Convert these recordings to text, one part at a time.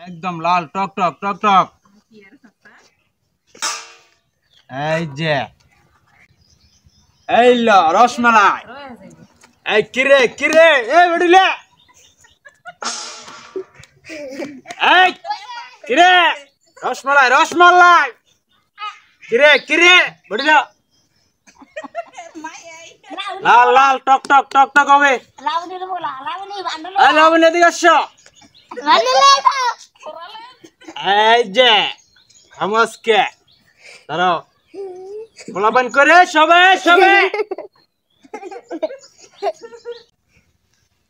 একদম লাল টক টক টক টক। এই যে এই ল রসমালাই। এই কিরে কিরে এই বড়িলে এই কিরে রসমালাই রসমালাই কিরে কিরে বড়িলে লাল লাল টক টক টক টক হবে। লাবণী এদিকে আসো। এই যে আমাজকে ধরো গোলাবান করে সবাই সবাই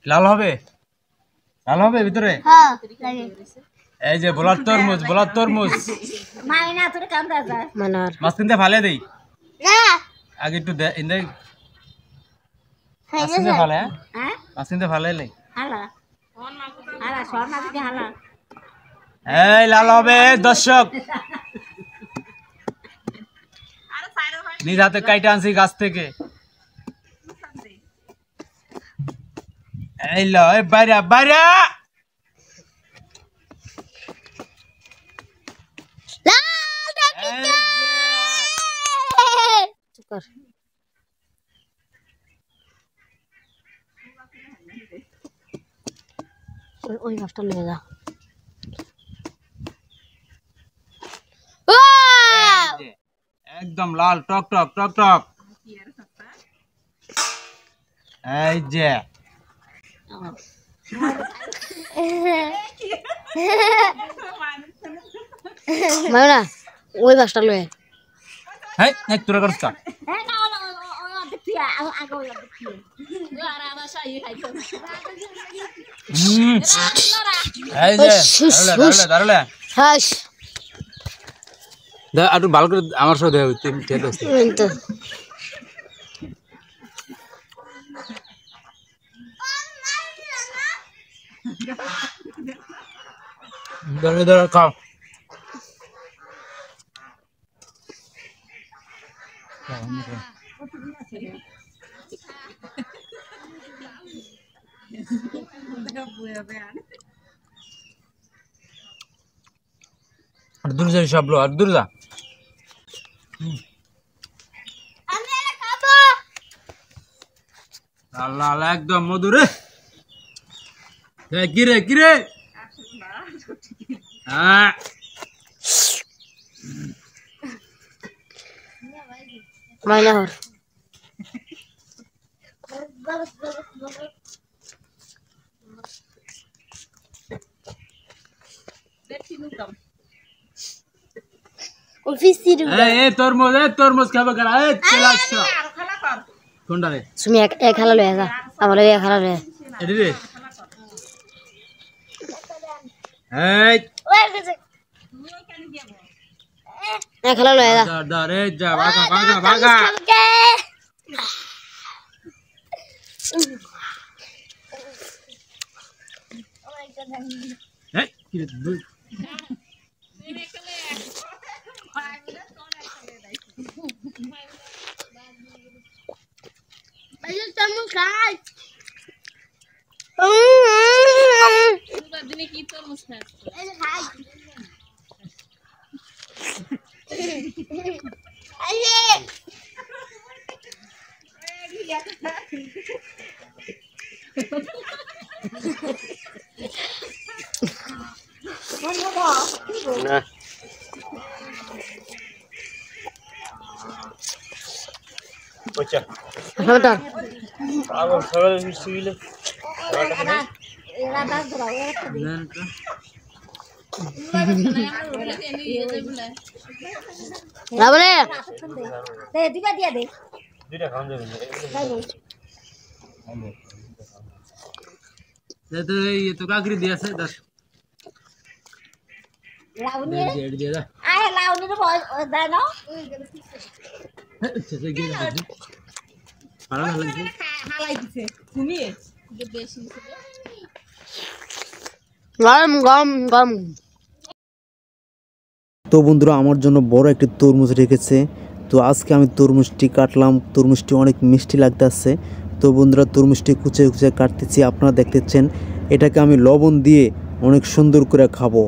লাল হবে লাল হবে ভিতরে। এই যে বলার তরমুজ বলার তরমুজ মাছ কিনতে ফালে দেই আগে একটু মাছ কিনতে ফালে মাছ কিনতে ফালে এই লাল হবে দর্শক নিজ হাতে কাইটা আনছি গাছ থেকে। এই ল বাইরা বাইরা ওই মাছটা নিয়ে যা। একদম লাল টক টক টক টক। এই যে মায়না ওই মাছটা লয়ে হ্যাঁ এক তোরা করছ কা এই যে দাঁড়ালে দাঁড়ালে হাস দা একটু ভালো করে আমার সাথে দেও ঠিক আছে তো দাঁড়ালে দাঁড়া খাও আর দূর যাই সব লো আর দূর যা লাল লাল একদম মধুরে কিরে কিরে হ্যাঁ মায়না হর তরমুজ খাবে কারা এই চলে আসো কোনটা রে তুমি এক হালা লয়ে যা আমার এক হালা লয়ে এডি রে এই এক হালা লয়ে যা দা রে যা ভাগা ভাগা ভাগা এই কি রে দুই আইলো তরমুজ খাই দিনে কি তরমুজ খাস এই খাই আইয়ে না পচা হটা আগো সবাই মিশিলে এরা দাস ধরাও না না বলে দে দিবা দিয়া দে দুইটা খাওয়া যাবে না তো এই তো কাকরি দিয়েছে 10 লাউনি ডেড দিয়ে দা আয় লাউনি তো দাও না আচ্ছা গিয়ে দে পারা লাগছে হালাই দিছে তুমি বেশি গরম গরম গরম। তো বন্ধুরা আমার জন্য বড় একটি তরমুজ রেখেছে। তো আজকে আমি তরমুজটি কাটলাম, তরমুজটি অনেক মিষ্টি লাগতেছে। তো বন্ধুরা তরমুজটি কুচে কুচে কাটতেছি, আপনারা দেখতেছেন। এটাকে আমি লবণ দিয়ে অনেক সুন্দর করে খাবো।